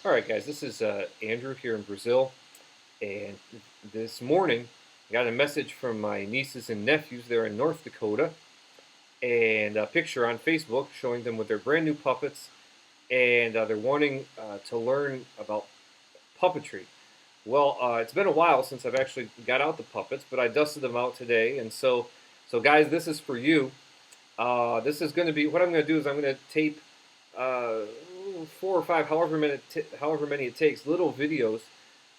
All right, guys, this is Andrew here in Brazil, and this morning I got a message from my nieces and nephews there in North Dakota, and a picture on Facebook showing them with their brand new puppets, and they're wanting to learn about puppetry. Well, it's been a while since I've actually got out the puppets, but I dusted them out today, and so guys, this is for you. This is going to be what I'm going to do is I'm going to tape uh, 4 or 5, however many it takes, little videos,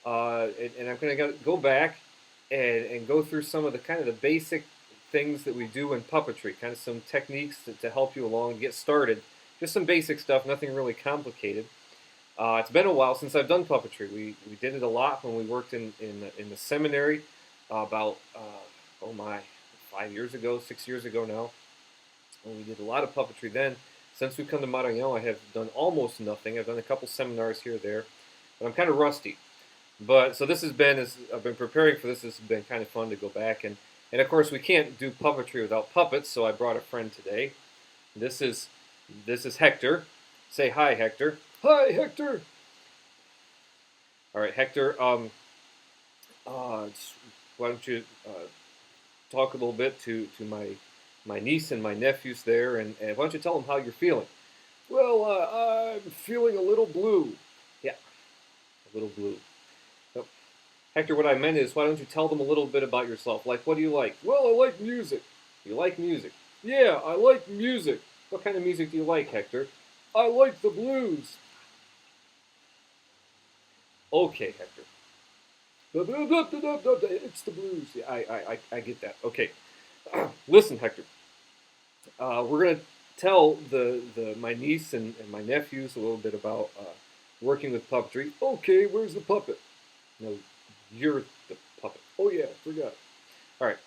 and I'm going to go back and go through some of the kind of the basic things that we do in puppetry, kind of some techniques to help you along, get started. Just some basic stuff, nothing really complicated. It's been a while since I've done puppetry. We did it a lot when we worked in the seminary about, oh my, 5 years ago, 6 years ago now. And we did a lot of puppetry then. Since we've come to Maranhão, I have done almost nothing. I've done a couple seminars here or there, but I'm kind of rusty. But so this has been, as I've been preparing for this, has been kind of fun to go back and of course we can't do puppetry without puppets. So I brought a friend today. This is this is Hector. Say hi, Hector. Hi, Hector. All right, Hector. Why don't you talk a little bit to my niece and my nephews there, and why don't you tell them how you're feeling? Well, I'm feeling a little blue. Yeah, a little blue. So, Hector, what I meant is, why don't you tell them a little bit about yourself? Like, what do you like? Well, I like music. You like music? Yeah, I like music. What kind of music do you like, Hector? I like the blues. Okay, Hector. It's the blues. Yeah, I get that. Okay. Listen, Hector. We're going to tell my niece and my nephews a little bit about working with puppetry. Okay, where's the puppet? No, you're the puppet. Oh yeah, I forgot. All right.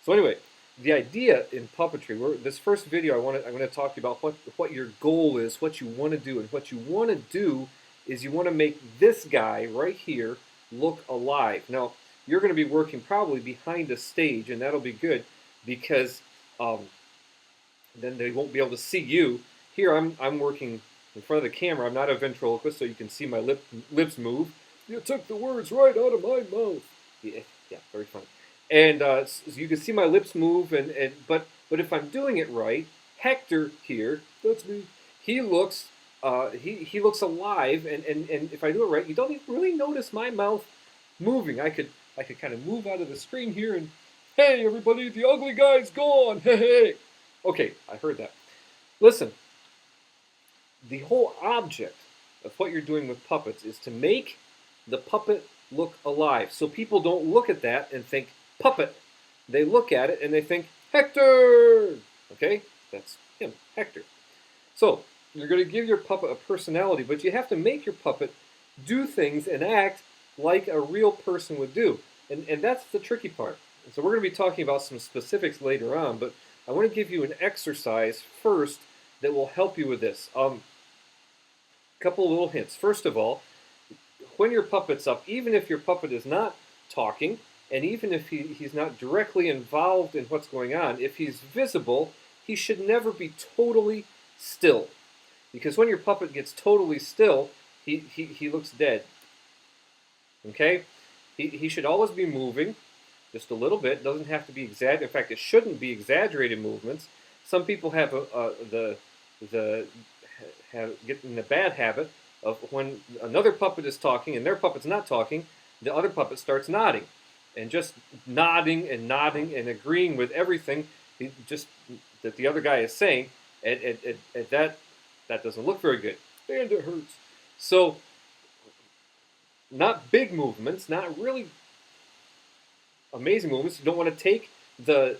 So anyway, the idea in puppetry. This first video, I'm going to talk to you about what your goal is, what you want to do, and what you want to do is you want to make this guy right here look alive. Now, you're going to be working probably behind a stage, and that'll be good because um, then they won't be able to see you. Here, I'm working in front of the camera. I'm not a ventriloquist, so you can see my lips move. You took the words right out of my mouth. Yeah, yeah, very funny. And so you can see my lips move, but if I'm doing it right, Hector here, that's me. He looks he looks alive, and if I do it right, you don't even really notice my mouth moving. I could kind of move out of the screen here and, hey everybody, the ugly guy's gone. Hey, hey. Okay, I heard that. Listen, the whole object of what you're doing with puppets is to make the puppet look alive. So people don't look at that and think puppet. They look at it and they think Hector. Okay, that's him, Hector. So you're going to give your puppet a personality, but you have to make your puppet do things and act like a real person would do. And that's the tricky part. And so we're going to be talking about some specifics later on, but I want to give you an exercise first that will help you with this. Couple of little hints. First of all, when your puppet's up, even if your puppet is not talking, and even if he's not directly involved in what's going on, if he's visible, he should never be totally still. Because when your puppet gets totally still, he looks dead. Okay? He should always be moving, just a little bit. It doesn't have to be exaggerated. In fact, it shouldn't be exaggerated movements. Some people have get in the bad habit of when another puppet is talking and their puppet's not talking, the other puppet starts nodding, and just nodding and agreeing with everything just that the other guy is saying. And that doesn't look very good, and it hurts. So, not big movements, not really amazing movements. You don't want to take the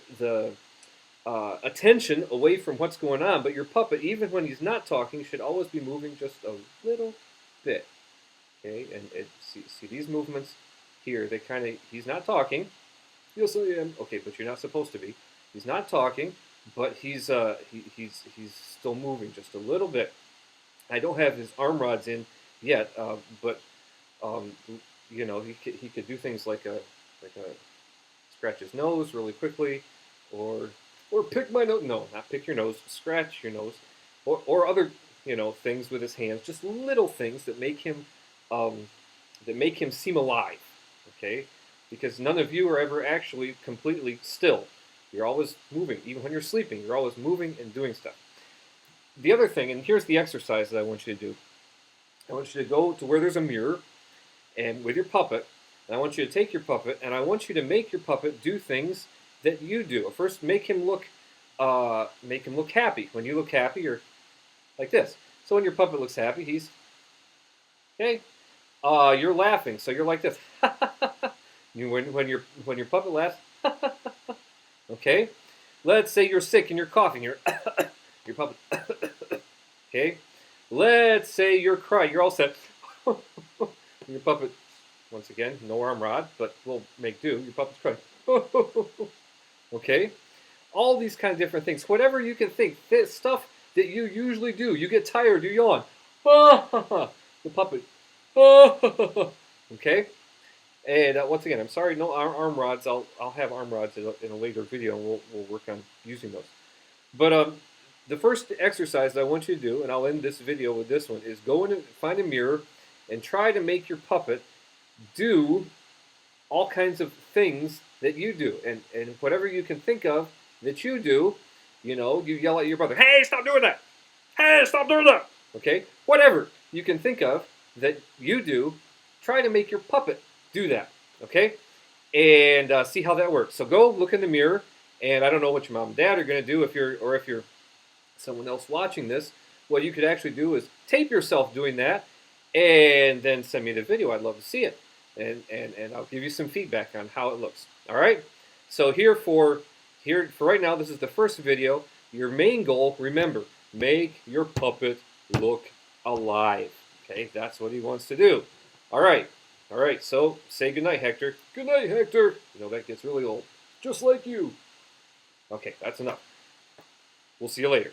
attention away from what's going on, but your puppet, even when he's not talking, should always be moving just a little bit. Okay, and see these movements here. They kind of, he's not talking. Yes, I am. Okay, but you're not supposed to be. He's not talking, but he's still moving just a little bit. I don't have his arm rods in yet, but um, you know, he could do things like a scratch his nose really quickly, or pick my nose. No, not pick your nose. Scratch your nose, or other things with his hands. Just little things that make him that make him seem alive. Okay, because none of you are ever actually completely still. You're always moving, even when you're sleeping. You're always moving and doing stuff. The other thing, and here's the exercise that I want you to do. I want you to go to where there's a mirror, and with your puppet, and I want you to take your puppet, and I want you to make your puppet do things that you do. First, make him look happy. When you look happy, you're like this. So when your puppet looks happy, he's okay. You're laughing, so you're like this. When your puppet laughs, okay. Let's say you're sick and you're coughing. Your puppet. Okay. Let's say you're crying. You're all set. Your puppet, once again, no arm rod, but we'll make do. Your puppet's crying. Okay. All these kind of different things. Whatever you can think. This stuff that you usually do. You get tired. You yawn. The puppet. Okay. And once again, I'm sorry, no arm rods. I'll have arm rods in a later video, and we'll work on using those. But the first exercise that I want you to do, and I'll end this video with this one, is go in and find a mirror and try to make your puppet do all kinds of things that you do. And whatever you can think of that you do, you yell at your brother, hey, stop doing that! Hey, stop doing that! Okay? Whatever you can think of that you do, try to make your puppet do that. Okay? And see how that works. So go look in the mirror, and I don't know what your mom and dad are going to do if you're someone else watching this. What you could actually do is tape yourself doing that, and then send me the video. I'd love to see it, and I'll give you some feedback on how it looks. All right. So here for right now, this is the first video. Your main goal, remember, make your puppet look alive. Okay, that's what he wants to do. All right. All right. So say goodnight, Hector. Good night, Hector. That gets really old, just like you. Okay, that's enough. We'll see you later.